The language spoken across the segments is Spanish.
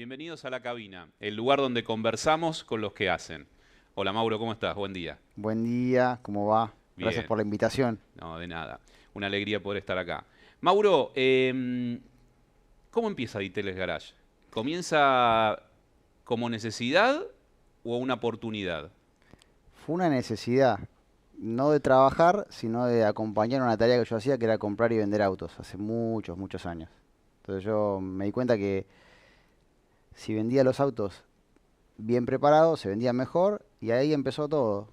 Bienvenidos a La Cabina, el lugar donde conversamos con los que hacen. Hola Mauro, ¿cómo estás? Buen día. Buen día, ¿cómo va? Gracias Bien, por la invitación. no, de nada. Una alegría poder estar acá. Mauro, ¿cómo empieza Diteles Garage? ¿Comienza como necesidad o una oportunidad? Fue una necesidad, no de trabajar, sino de acompañar una tarea que yo hacía, que era comprar y vender autos, hace muchos, muchos años. Entonces yo me di cuenta que si vendía los autos bien preparados, se vendían mejor y ahí empezó todo.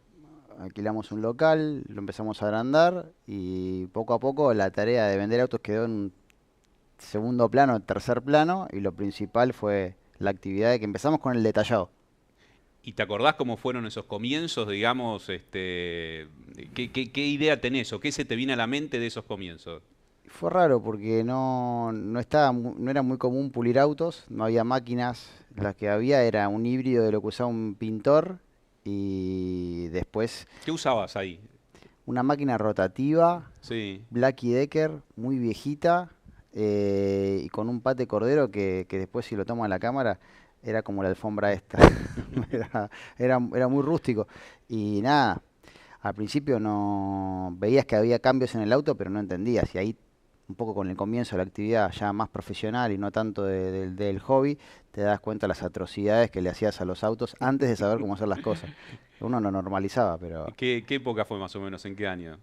Alquilamos un local, lo empezamos a agrandar y poco a poco la tarea de vender autos quedó en un segundo plano, tercer plano y lo principal fue la actividad de que empezamos con el detallado. ¿Y te acordás cómo fueron esos comienzos, digamos, qué idea tenés o qué se te viene a la mente de esos comienzos? Fue raro porque no era muy común pulir autos, no había máquinas, las que había era un híbrido de lo que usaba un pintor y después ¿Qué usabas ahí? una máquina rotativa, Sí. Black Decker, muy viejita y con un pate cordero que después si lo tomo en la cámara era como la alfombra esta, era muy rústico y nada, al principio no veías que había cambios en el auto pero no entendías y ahí un poco con el comienzo de la actividad ya más profesional y no tanto del hobby, te das cuenta de las atrocidades que le hacías a los autos antes de saber cómo hacer las cosas. Uno lo normalizaba, pero ¿Qué época fue más o menos? ¿En qué año?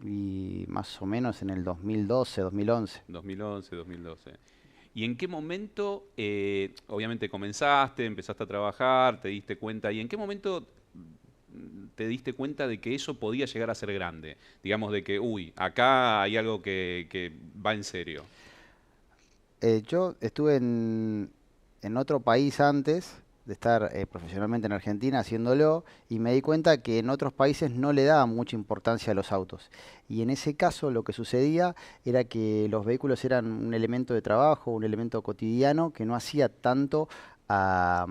y más o menos en el 2012, 2011. 2011, 2012. ¿Y en qué momento, obviamente comenzaste, empezaste a trabajar, te diste cuenta, y en qué momento te diste cuenta de que eso podía llegar a ser grande? Digamos de que, uy, acá hay algo que va en serio. Yo estuve en otro país antes de estar profesionalmente en Argentina haciéndolo y me di cuenta que en otros países no le daban mucha importancia a los autos. Y en ese caso lo que sucedía era que los vehículos eran un elemento de trabajo, un elemento cotidiano que no hacía tanto a,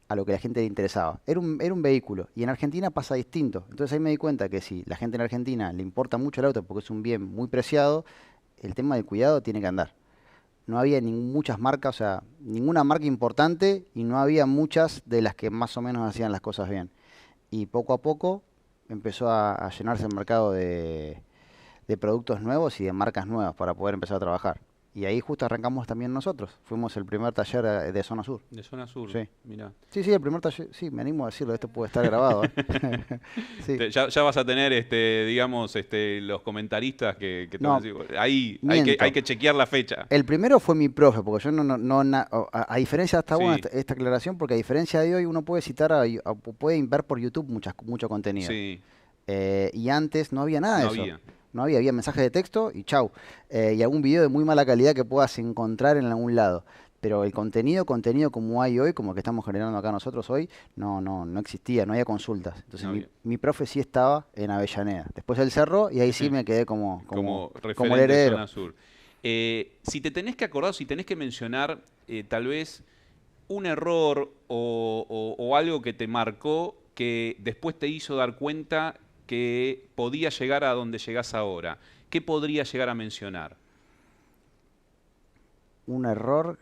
a lo que a la gente le interesaba. Era un vehículo y en Argentina pasa distinto. Entonces ahí me di cuenta que si la gente en Argentina le importa mucho el auto porque es un bien muy preciado, el tema del cuidado tiene que andar. No había muchas marcas, o sea, ninguna marca importante y no había muchas de las que más o menos hacían las cosas bien. Y poco a poco empezó a llenarse el mercado de productos nuevos y de marcas nuevas para poder empezar a trabajar. Y ahí justo arrancamos también nosotros. Fuimos el primer taller de Zona Sur. De zona sur, Sí. mira. Sí, sí, el primer taller. Sí, me animo a decirlo. Esto puede estar grabado, ¿eh? Sí. Ya vas a tener, digamos, los comentaristas que te van a No, decir, ahí hay miento. que chequear la fecha. El primero fue mi profe, porque yo a diferencia, está buena Sí, esta aclaración, porque a diferencia de hoy uno puede citar, puede ver por YouTube mucho contenido. sí, Y antes no había nada de no eso. había. No había, había mensajes de texto y chau. Y algún video de muy mala calidad que puedas encontrar en algún lado. Pero el contenido como hay hoy, como el que estamos generando acá nosotros hoy, no existía, no había consultas. Entonces No había. mi profe sí estaba en Avellaneda. Después él cerró y ahí sí me quedé Como como el referente de heredero. zona sur. Si te tenés que acordar, si tenés que mencionar tal vez un error o algo que te marcó que después te hizo dar cuenta que podía llegar a donde llegás ahora, ¿qué podría llegar a mencionar? Un error.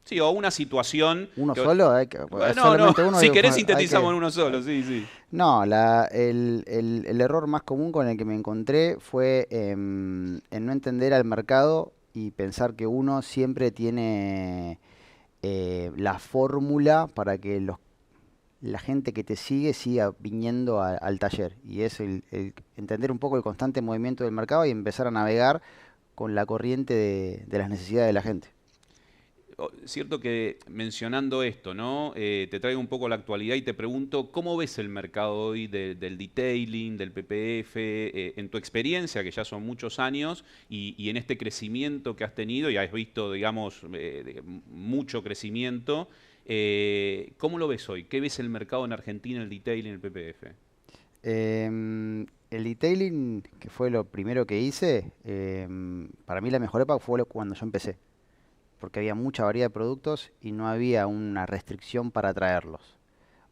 Sí, o una situación Uno que... solo, No, no, solamente uno, si querés hay sintetizamos que... en uno solo, sí, sí. No, el error más común con el que me encontré fue en no entender al mercado y pensar que uno siempre tiene la fórmula para que la gente que te siga viniendo al taller. Y es el entender un poco el constante movimiento del mercado y empezar a navegar con la corriente de las necesidades de la gente. Cierto que mencionando esto, ¿no? Te traigo un poco a la actualidad y te pregunto, ¿cómo ves el mercado hoy del detailing, del PPF, en tu experiencia, que ya son muchos años, y en este crecimiento que has tenido, y has visto, digamos, mucho crecimiento, ¿cómo lo ves hoy? ¿Qué ves el mercado en Argentina, el detailing, el PPF? El detailing, que fue lo primero que hice, para mí la mejor época fue cuando yo empecé, porque había mucha variedad de productos y no había una restricción para traerlos.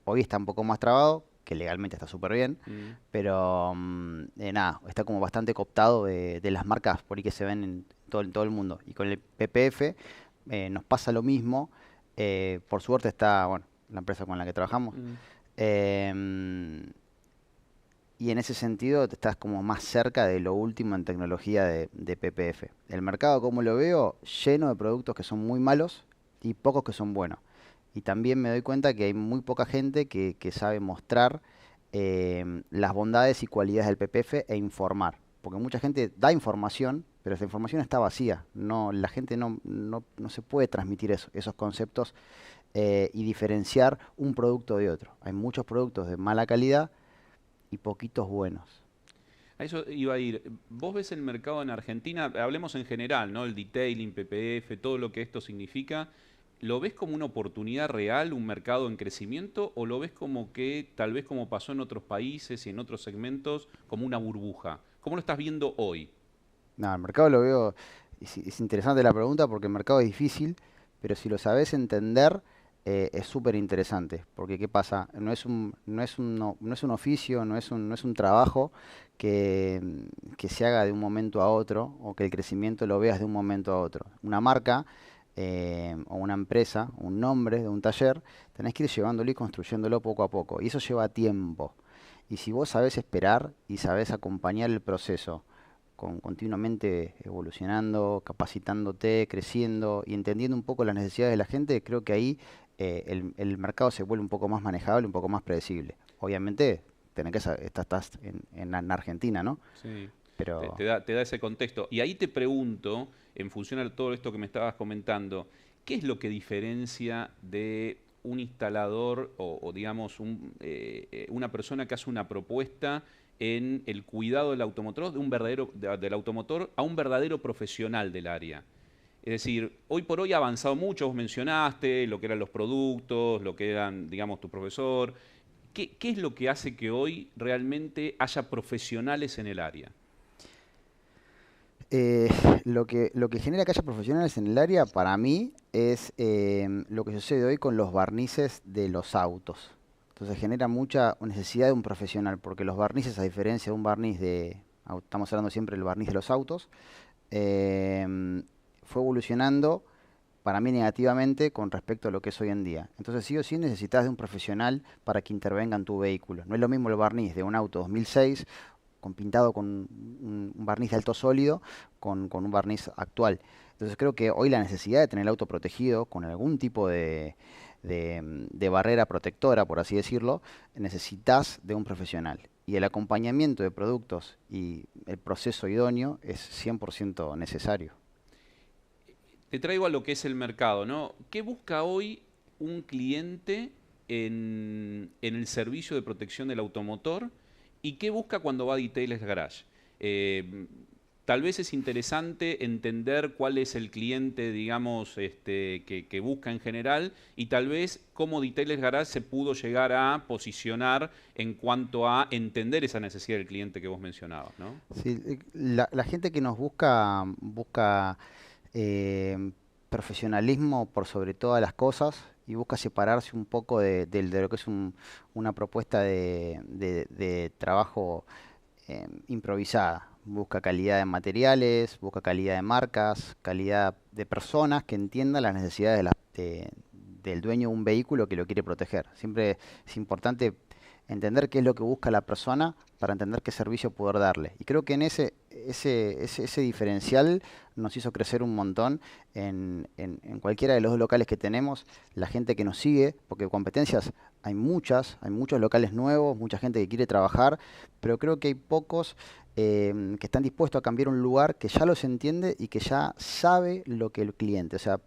Hoy está un poco más trabado, que legalmente está súper bien, Mm. pero nada, está como bastante cooptado de las marcas por ahí que se ven en todo el mundo. Y con el PPF nos pasa lo mismo. Por suerte está, bueno, la empresa con la que trabajamos. Mm. em, y en ese sentido te estás como más cerca de lo último en tecnología de PPF. El mercado, como lo veo, lleno de productos que son muy malos y pocos que son buenos. Y también me doy cuenta que hay muy poca gente que sabe mostrar las bondades y cualidades del PPF e informar. Porque mucha gente da información, pero esa información está vacía. No, la gente no se puede transmitir esos conceptos y diferenciar un producto de otro. Hay muchos productos de mala calidad y poquitos buenos. A eso iba a ir. Vos ves el mercado en Argentina, hablemos en general, ¿no? El detailing, PPF, todo lo que esto significa. ¿Lo ves como una oportunidad real, un mercado en crecimiento, o lo ves como que, tal vez como pasó en otros países y en otros segmentos, como una burbuja? ¿Cómo lo estás viendo hoy? No, el mercado lo veo, es interesante la pregunta porque el mercado es difícil, pero si lo sabes entender, es súper interesante. Porque ¿qué pasa? No es un oficio, no es un trabajo que se haga de un momento a otro o que el crecimiento lo veas de un momento a otro. Una marca o una empresa, un nombre de un taller, tenés que ir llevándolo y construyéndolo poco a poco. Y eso lleva tiempo. Y si vos sabés esperar y sabés acompañar el proceso, continuamente evolucionando, capacitándote, creciendo y entendiendo un poco las necesidades de la gente, creo que ahí el mercado se vuelve un poco más manejable, un poco más predecible. Obviamente, tenés que estás en Argentina, ¿no? Sí, Pero te da ese contexto. Y ahí te pregunto, en función de todo esto que me estabas comentando, ¿qué es lo que diferencia de un instalador o, digamos, una persona que hace una propuesta en el cuidado del automotor, del automotor a un verdadero profesional del área? Es decir, hoy por hoy ha avanzado mucho, vos mencionaste lo que eran los productos, lo que eran, digamos, tu profesor. ¿Qué es lo que hace que hoy realmente haya profesionales en el área? eh, lo que genera que haya profesionales en el área, para mí, es lo que sucede hoy con los barnices de los autos. Entonces genera mucha necesidad de un profesional, porque los barnices, a diferencia de un barniz estamos hablando siempre del barniz de los autos, fue evolucionando para mí negativamente con respecto a lo que es hoy en día. Entonces sí o sí necesitas de un profesional para que intervenga en tu vehículo. No es lo mismo el barniz de un auto 2006 pintado con un barniz de alto sólido con un barniz actual. Entonces creo que hoy la necesidad de tener el auto protegido con algún tipo de barrera protectora, por así decirlo, necesitas de un profesional. Y el acompañamiento de productos y el proceso idóneo es 100% necesario. Te traigo a lo que es el mercado, ¿no? ¿Qué busca hoy un cliente en el servicio de protección del automotor y qué busca cuando va a Detailers Garage? Eh, Tal vez es interesante entender cuál es el cliente, digamos, que busca en general y tal vez cómo Detailers Garage se pudo llegar a posicionar en cuanto a entender esa necesidad del cliente que vos mencionabas, ¿no? Sí, la gente que nos busca eh, profesionalismo por sobre todas las cosas y busca separarse un poco de lo que es una propuesta de trabajo improvisada. Busca calidad de materiales, busca calidad de marcas, calidad de personas que entiendan las necesidades del dueño de un vehículo que lo quiere proteger. Siempre es importante entender qué es lo que busca la persona para entender qué servicio poder darle. Y creo que en ese diferencial nos hizo crecer un montón en cualquiera de los dos locales que tenemos, la gente que nos sigue, porque competencias hay muchos locales nuevos, mucha gente que quiere trabajar, pero creo que hay pocos que están dispuestos a cambiar un lugar que ya los entiende y que ya sabe lo que el cliente, o sea,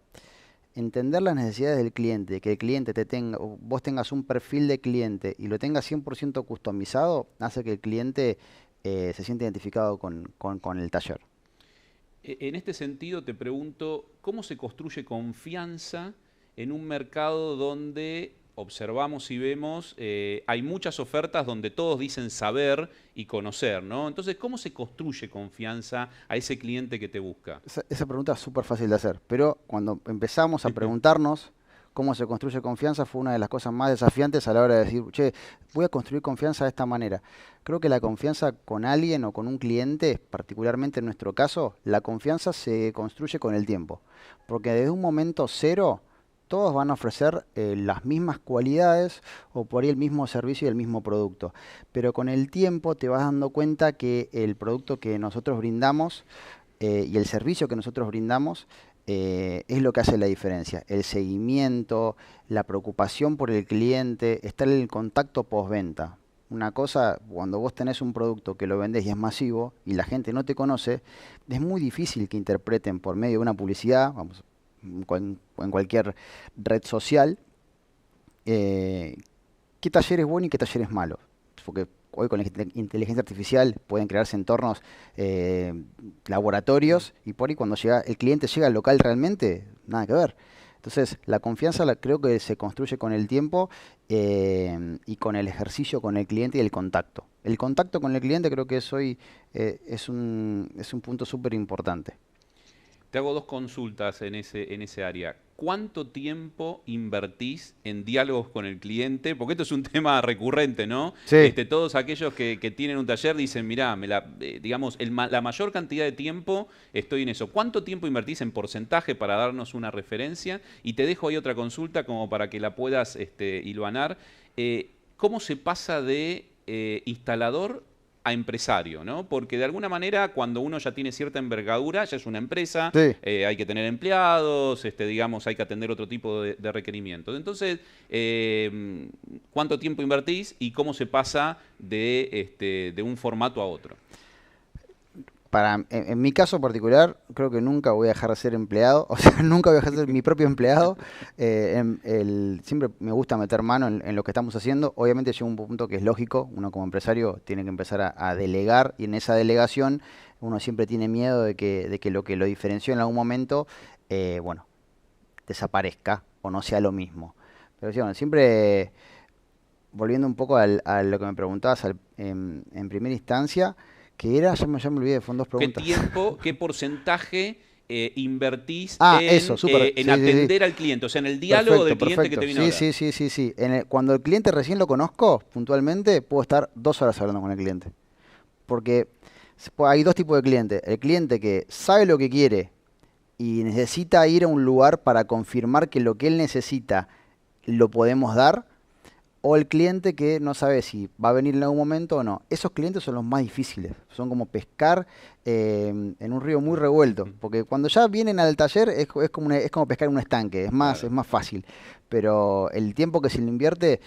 entender las necesidades del cliente, que el cliente o vos tengas un perfil de cliente y lo tengas 100% customizado, hace que el cliente se sienta identificado con el taller. En este sentido te pregunto, ¿cómo se construye confianza en un mercado donde observamos y vemos, hay muchas ofertas donde todos dicen saber y conocer, ¿no? Entonces, ¿cómo se construye confianza a ese cliente que te busca? Esa pregunta es súper fácil de hacer, pero cuando empezamos a preguntarnos cómo se construye confianza fue una de las cosas más desafiantes a la hora de decir, che, voy a construir confianza de esta manera. Creo que la confianza con alguien o con un cliente, particularmente en nuestro caso, la confianza se construye con el tiempo. Porque desde un momento cero, todos van a ofrecer las mismas cualidades o por ahí el mismo servicio y el mismo producto. Pero con el tiempo te vas dando cuenta que el producto que nosotros brindamos y el servicio que nosotros brindamos es lo que hace la diferencia. El seguimiento, la preocupación por el cliente, estar en el contacto postventa. Una cosa, cuando vos tenés un producto que lo vendés y es masivo y la gente no te conoce, es muy difícil que interpreten por medio de una publicidad, vamos, en cualquier red social, eh, qué taller es bueno y qué taller es malo. Porque hoy con la inteligencia artificial pueden crearse entornos, laboratorios, y por ahí cuando llega el cliente llega al local realmente, nada que ver. Entonces, la confianza creo que se construye con el tiempo y con el ejercicio con el cliente y el contacto. El contacto con el cliente creo que es hoy es un punto súper importante. Te hago dos consultas en ese área. ¿Cuánto tiempo invertís en diálogos con el cliente? Porque esto es un tema recurrente, ¿no? Sí. Todos aquellos que tienen un taller dicen, mirá, digamos, la mayor cantidad de tiempo estoy en eso. ¿Cuánto tiempo invertís en porcentaje para darnos una referencia? Y te dejo ahí otra consulta como para que la puedas hilvanar. ¿Cómo se pasa de instalador a empresario, ¿no? Porque de alguna manera cuando uno ya tiene cierta envergadura, ya es una empresa, Sí. hay que tener empleados, digamos, hay que atender otro tipo de requerimientos. Entonces, ¿cuánto tiempo invertís y cómo se pasa de un formato a otro? En mi caso particular, creo que nunca voy a dejar de ser empleado, o sea, nunca voy a dejar de ser mi propio empleado. Siempre me gusta meter mano en lo que estamos haciendo. Obviamente llega un punto que es lógico, uno como empresario tiene que empezar a delegar, y en esa delegación uno siempre tiene miedo de que lo diferenció en algún momento, bueno, desaparezca o no sea lo mismo. Pero sí, bueno, siempre volviendo un poco a lo que me preguntabas en primera instancia, que era, ya me olvidé, fueron dos ¿Qué preguntas. tiempo, qué porcentaje invertís Eso, súper. en Sí, sí, sí. atender al cliente? O sea, en el diálogo Perfecto, del cliente que perfecto. te viene a Sí, hablar. sí, sí, sí, sí. Cuando el cliente recién lo conozco, puntualmente, puedo estar 2 horas hablando con el cliente. Porque hay dos tipos de clientes. El cliente que sabe lo que quiere y necesita ir a un lugar para confirmar que lo que él necesita lo podemos dar, o el cliente que no sabe si va a venir en algún momento o no. Esos clientes son los más difíciles. Son como pescar en un río muy revuelto. Porque cuando ya vienen al taller es como pescar en un estanque. Claro. Es más fácil. Pero el tiempo que se le invierte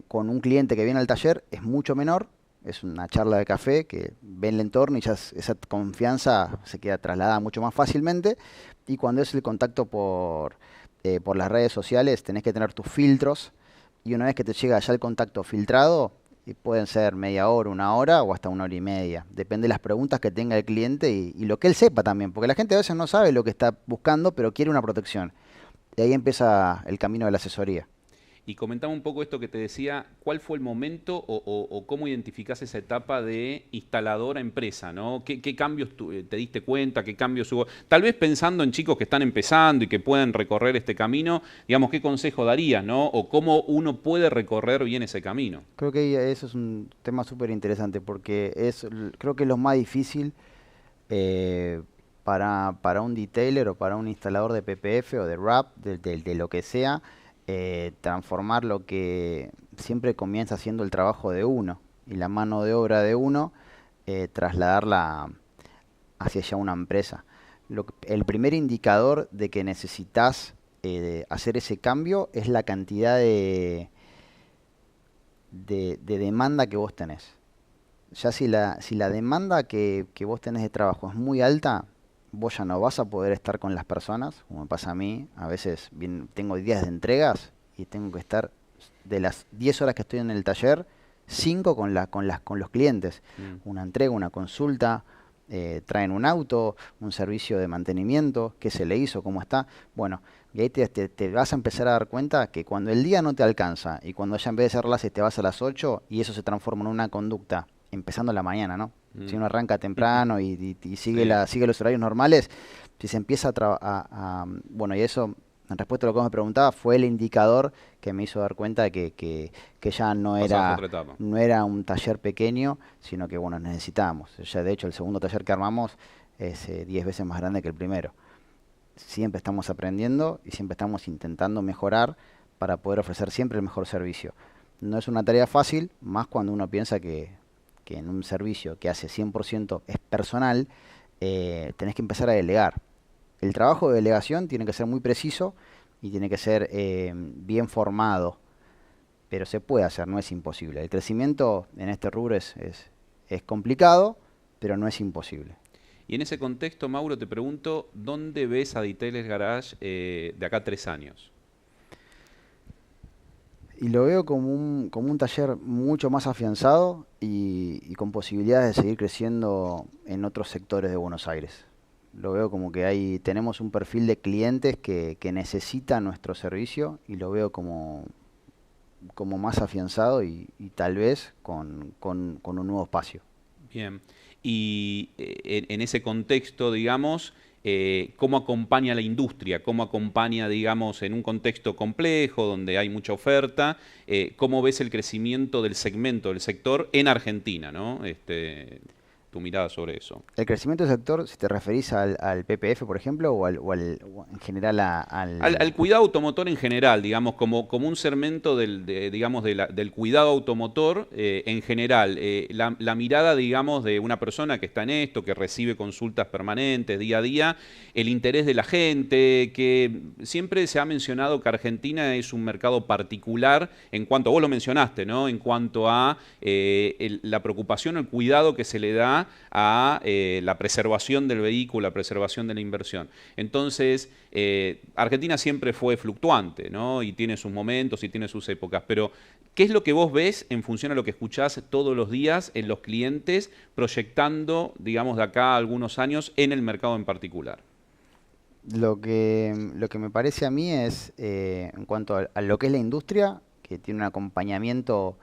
con un cliente que viene al taller es mucho menor. Es una charla de café que ve el entorno y ya esa confianza se queda trasladada mucho más fácilmente. Y cuando es el contacto por las redes sociales, tenés que tener tus filtros, y una vez que te llega ya el contacto filtrado, y pueden ser media hora, 1 hora o hasta 1 hora y media. Depende de las preguntas que tenga el cliente y lo que él sepa también, porque la gente a veces no sabe lo que está buscando, pero quiere una protección. Y ahí empieza el camino de la asesoría. Y comentame un poco esto que te decía, ¿cuál fue el momento o cómo identificás esa etapa de instalador a empresa, ¿no? ¿Qué cambios te diste cuenta? ¿Qué cambios hubo? Tal vez pensando en chicos que están empezando y que pueden recorrer este camino, digamos, ¿qué consejo darías, no? O cómo uno puede recorrer bien ese camino. Creo que eso es un tema súper interesante porque creo que es lo más difícil eh, para un detailer o para un instalador de PPF o de RAP, de lo que sea, transformar lo que siempre comienza siendo el trabajo de uno y la mano de obra de uno, trasladarla hacia ya una empresa. El primer indicador de que necesitas hacer ese cambio es la cantidad de demanda que vos tenés. Ya si la demanda que vos tenés de trabajo es muy alta, vos ya no vas a poder estar con las personas, como me pasa a mí. A veces tengo días de entregas y tengo que estar de las 10 horas que estoy en el taller, 5 con los clientes. Una entrega, una consulta, traen un auto, un servicio de mantenimiento, qué se le hizo, cómo está. Bueno, y ahí te vas a empezar a dar cuenta que cuando el día no te alcanza y cuando ya en vez de ser las 6 te vas a las 8 y eso se transforma en una conducta, empezando la mañana, ¿no? Si uno arranca temprano y sigue, Sí. sigue los horarios normales, si se empieza bueno, y eso en respuesta a lo que vos me preguntabas, fue el indicador que me hizo dar cuenta que ya Pasabas a otra etapa. no era un taller pequeño, sino que bueno, necesitábamos. Ya de hecho el segundo taller que armamos es 10 veces más grande que el primero. Siempre estamos aprendiendo y siempre estamos intentando mejorar para poder ofrecer siempre el mejor servicio. No es una tarea fácil, más cuando uno piensa que en un servicio que hace 100% es personal, tenés que empezar a delegar. El trabajo de delegación tiene que ser muy preciso y tiene que ser bien formado, pero se puede hacer, no es imposible. El crecimiento en este rubro es complicado, pero no es imposible. Y en ese contexto, Mauro, te pregunto, ¿dónde ves a Detailers Garage de acá a 3 años? Y lo veo como un taller mucho más afianzado y con posibilidades de seguir creciendo en otros sectores de Buenos Aires. Lo veo como que tenemos un perfil de clientes que necesita nuestro servicio y lo veo como más afianzado y tal vez con un nuevo espacio. Bien. Y en ese contexto, digamos, ¿cómo acompaña la industria? ¿Cómo acompaña, digamos, en un contexto complejo, donde hay mucha oferta? ¿Cómo ves el crecimiento del segmento, del sector en Argentina, ¿no? Tu mirada sobre eso. El crecimiento del sector, si te referís al PPF, por ejemplo, o en general Al cuidado automotor en general, digamos, como un segmento digamos, del cuidado automotor en general. La mirada, digamos, de una persona que está en esto, que recibe consultas permanentes día a día, el interés de la gente, que siempre se ha mencionado que Argentina es un mercado particular en cuanto, vos lo mencionaste, ¿no? En cuanto a la preocupación, el cuidado que se le da a la preservación del vehículo, la preservación de la inversión. Entonces, Argentina siempre fue fluctuante, ¿no? Y tiene sus momentos y tiene sus épocas, pero ¿qué es lo que vos ves en función a lo que escuchás todos los días en los clientes proyectando, digamos, de acá a algunos años en el mercado en particular? lo que me parece a mí es, en cuanto a lo que es la industria, que tiene un acompañamiento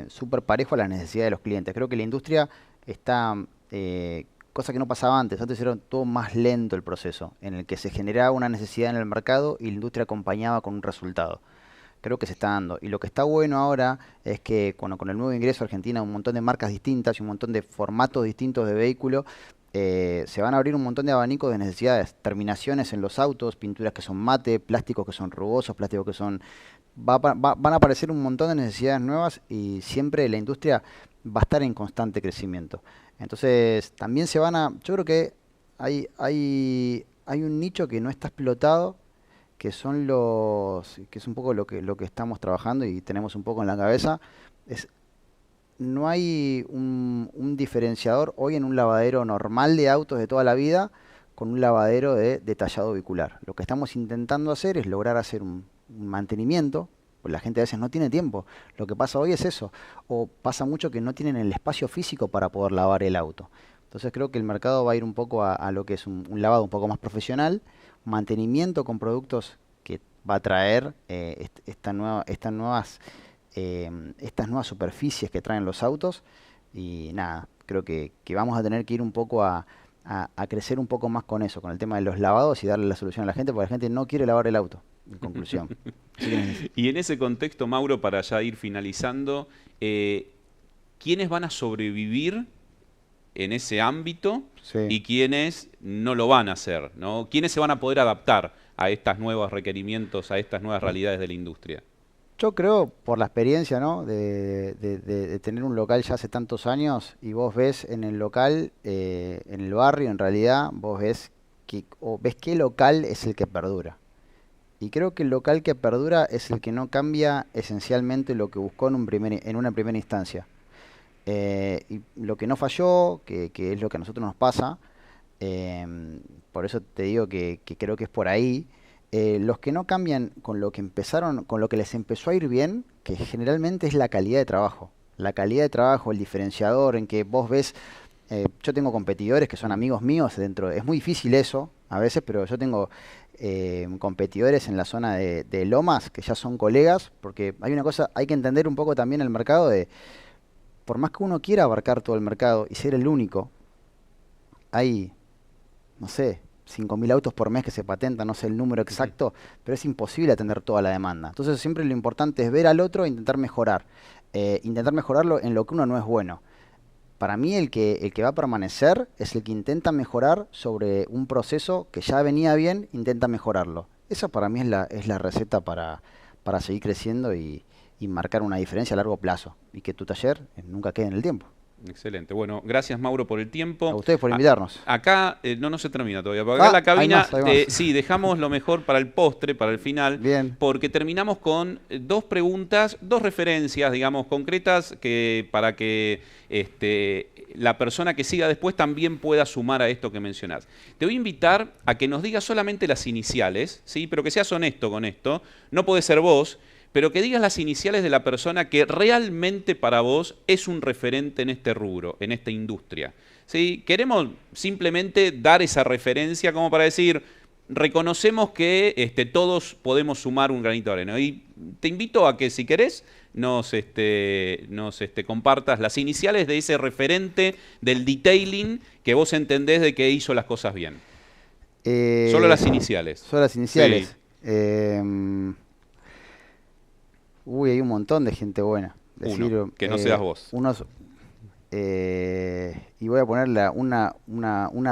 súper parejo a las necesidades de los clientes. Creo que la industria está, cosa que no pasaba antes. Antes era todo más lento el proceso, en el que se generaba una necesidad en el mercado y la industria acompañaba con un resultado. Creo que se está dando. Y lo que está bueno ahora es que con el nuevo ingreso a Argentina, un montón de marcas distintas y un montón de formatos distintos de vehículo, se van a abrir un montón de abanicos de necesidades, terminaciones en los autos, pinturas que son mate, plásticos que son rugosos, plásticos que son... van a aparecer un montón de necesidades nuevas y siempre la industria va a estar en constante crecimiento. Entonces, también yo creo que hay un nicho que no está explotado, que es un poco lo que estamos trabajando y tenemos un poco en la cabeza, es no hay un diferenciador hoy en un lavadero normal de autos de toda la vida con un lavadero de detallado vehicular. Lo que estamos intentando hacer es lograr hacer un mantenimiento, pues la gente a veces no tiene tiempo. Lo que pasa hoy es eso, o pasa mucho que no tienen el espacio físico para poder lavar el auto. Entonces creo que el mercado va a ir un poco a lo que es un lavado un poco más profesional, mantenimiento con productos que va a traer estas nuevas superficies que traen los autos y nada, creo que vamos a tener que ir un poco a crecer un poco más con eso, con el tema de los lavados y darle la solución a la gente, porque la gente no quiere lavar el auto, en conclusión. Así que Y en ese contexto, Mauro, para ya ir finalizando, ¿quiénes van a sobrevivir en ese ámbito sí. y quiénes no lo van a hacer, ¿no? ¿Quiénes se van a poder adaptar a estos nuevos requerimientos, a estas nuevas realidades de la industria? Yo creo, por la experiencia, ¿no? De tener un local ya hace tantos años y vos ves en el local, en el barrio, en realidad, vos ves qué local es el que perdura. Y creo que el local que perdura es el que no cambia esencialmente lo que buscó en una primera instancia. Y lo que no falló, que es lo que a nosotros nos pasa, por eso te digo que creo que es por ahí. Los que no cambian con lo que empezaron, con lo que les empezó a ir bien, que generalmente es la calidad de trabajo. La calidad de trabajo, el diferenciador en que vos ves, yo tengo competidores que son amigos míos dentro, es muy difícil eso a veces, pero yo tengo competidores en la zona de Lomas que ya son colegas, porque hay una cosa, hay que entender un poco también el mercado por más que uno quiera abarcar todo el mercado y ser el único, hay, no sé, 5.000 autos por mes que se patentan, no sé el número exacto, pero es imposible atender toda la demanda. Entonces siempre lo importante es ver al otro e intentar mejorar. Intentar mejorarlo en lo que uno no es bueno. Para mí el que va a permanecer es el que intenta mejorar sobre un proceso que ya venía bien, intenta mejorarlo. Esa para mí es la receta para seguir creciendo y marcar una diferencia a largo plazo. Y que tu taller nunca quede en el tiempo. Excelente. Bueno, gracias Mauro por el tiempo. A ustedes por invitarnos. Acá no se termina todavía. Porque acá en la cabina, hay más. sí, dejamos lo mejor para el postre, para el final. Bien. Porque terminamos con dos preguntas, dos referencias, digamos, concretas para que la persona que siga después también pueda sumar a esto que mencionás. Te voy a invitar a que nos digas solamente las iniciales, ¿sí? Pero que seas honesto con esto. No puede ser vos, pero que digas las iniciales de la persona que realmente para vos es un referente en este rubro, en esta industria. ¿Sí? Queremos simplemente dar esa referencia como para decir, reconocemos que todos podemos sumar un granito de arena. Y te invito a que si querés nos compartas las iniciales de ese referente del detailing que vos entendés de que hizo las cosas bien. Solo las iniciales. Solo las iniciales. Sí. Hay un montón de gente buena. Uno, que no seas vos. Y voy a ponerle una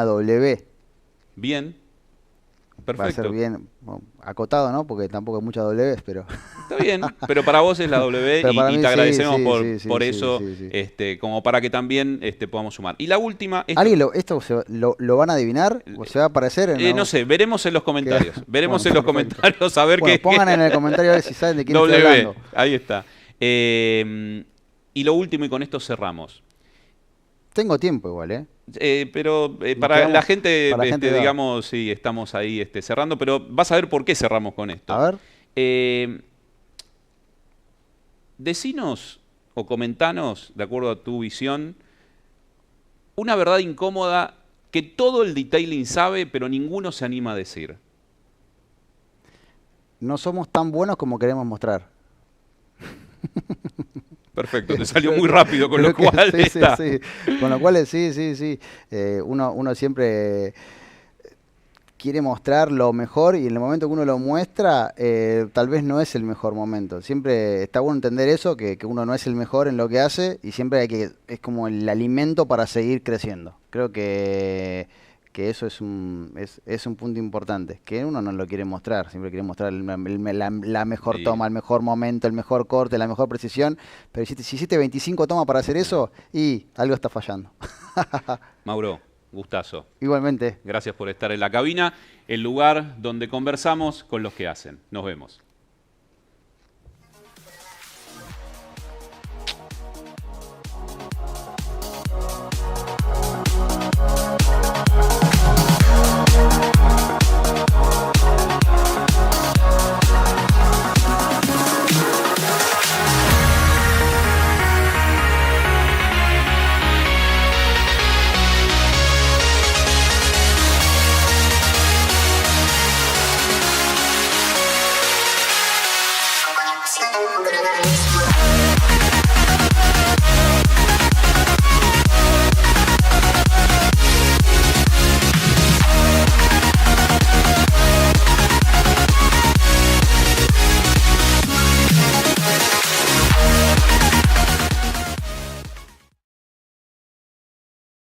W. Bien. Perfecto. Va a ser bien acotado, ¿no? Porque tampoco hay muchas Ws, pero... Está bien, pero para vos es la W y te agradecemos por eso, sí. como para que también podamos sumar. Y la última... ¿Alguien esto lo van a adivinar? ¿O se va a aparecer? No sé, veremos en los comentarios. Veremos en los comentarios a ver qué... Pongan en el comentario a ver si saben de quién estoy hablando. Ahí está. Y lo último, y con esto cerramos. Tengo tiempo igual, ¿eh? Pero para la gente, digamos, sí, estamos ahí cerrando, pero vas a ver por qué cerramos con esto. A ver. Decinos o comentanos, de acuerdo a tu visión, una verdad incómoda que todo el detailing sabe, pero ninguno se anima a decir. No somos tan buenos como queremos mostrar. Perfecto, te salió muy rápido, con lo cual está. Sí. Con lo cual, sí. Uno siempre quiere mostrar lo mejor y en el momento que uno lo muestra, tal vez no es el mejor momento. Siempre está bueno entender eso, que uno no es el mejor en lo que hace y siempre es como el alimento para seguir creciendo. Creo que eso es un punto importante, que uno no lo quiere mostrar, siempre quiere mostrar la mejor toma, el mejor momento, el mejor corte, la mejor precisión, pero si hiciste 25 tomas para hacer eso, y algo está fallando. Mauro, gustazo. Igualmente. Gracias por estar en la cabina, el lugar donde conversamos con los que hacen. Nos vemos. Gracias.